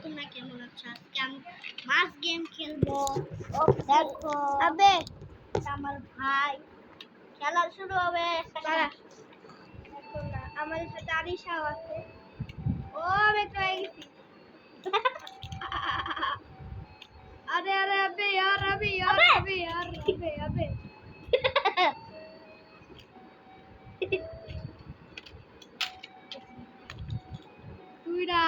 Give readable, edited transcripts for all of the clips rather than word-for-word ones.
তোমরা কেমন আছো? আজকে আমি মাছ গেম খেলবো। দেখো আবে আমার ভাই খেলা শুরু হবে। আমাদের সাথে আরিশাও আছে। ও আমি ট্রাই গেছি। अरे अरे अबे यार अबे यार अबे यार अबे अबे तुड़ा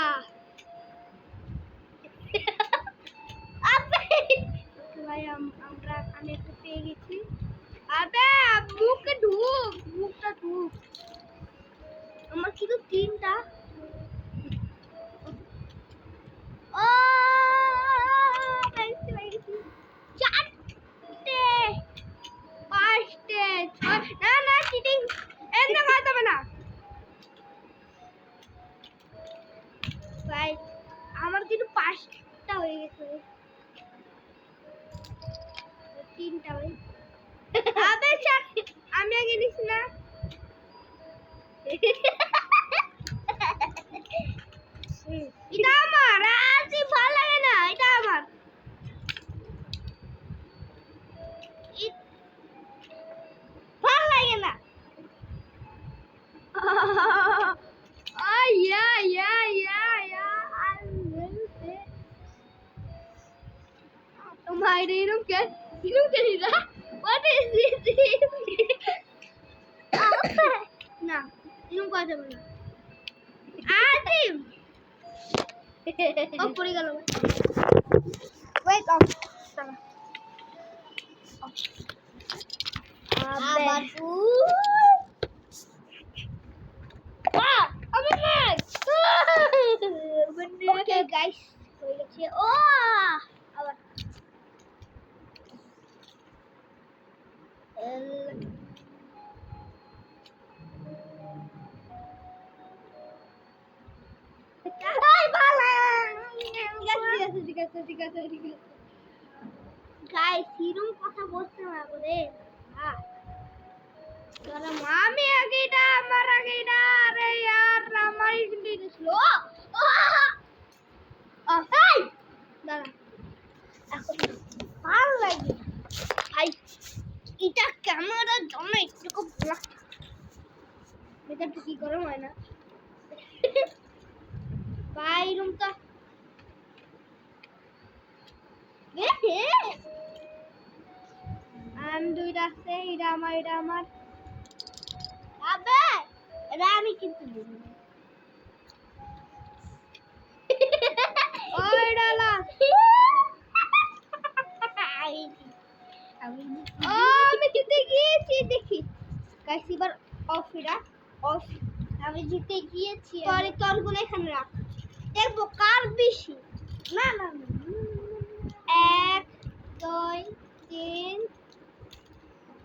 अबे भाई আমরা আমি একটু পেয়ে গেছি। আবে মুখে ঢুক মুখটা ঢুক আমার শুধু তিনটা ও পেয়েছি পেয়েছি চারটে পাঁচটে ছয় না না চিটিং এমনি মারতে হবে না ভাই আমার কিন্তু পাঁচটা হয়ে গেছে তিনটা ভাই আবে চার আমি আগে নিছি না এটা আমার আজ ভালো লাগে না এটা আমার ভালো লাগে না My Rinum can what is this? না এরকম করা যাবে না আদিম ও পড়ে গেল ওয়েট অফ আবার ওকে গাইস হয়ে গেছে ও আবার গাইস হিরুম কথা বলতে না বলে আমি আগে এটা আমার আগে এটা আরে यार আমার কিন্তু ছিল এই দাঁড়া এখন ভালো লাগে ভাই এটা ক্যামেরার জন্য একটু ব্ল্যাক এটা কি গরম হয় না ভাই রুমটা দুইটা আছে এটা আমার আবে এটা আমি কিন্তু ওই ডালা আমি জিতে গিয়েছি দেখি গাইস এবার অফ এটা অফ আমি জিতে গিয়েছি পরে তরগুলো এখানে রাখ দেখবো কার বেশি না না 1 2 3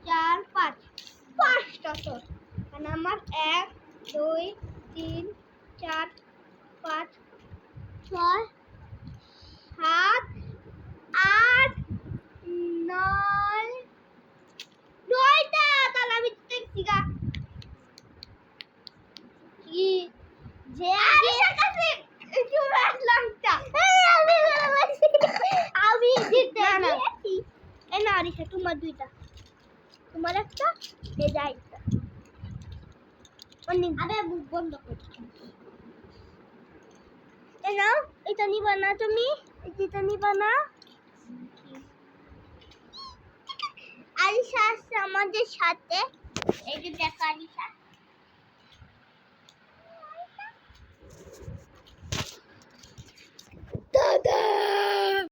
4 5 পাঁচটা তোর মানে আমার 1 2 3 4 5 6 7 8 9 9টা তাহলে আমি দেখছি গা কি যে আরিশার কাছে একটু রাখলামটা আমি জিতে গেছি এই না আরিশা তোমার দুইটা তোমার একটা এই যা একটা অনেক আরে বুক বন্ধ করছি এই নাও এটা নিবা না তুমি এটা নিবা না আরিশা আছে আমাদের সাথে এই যে দেখো আরিশা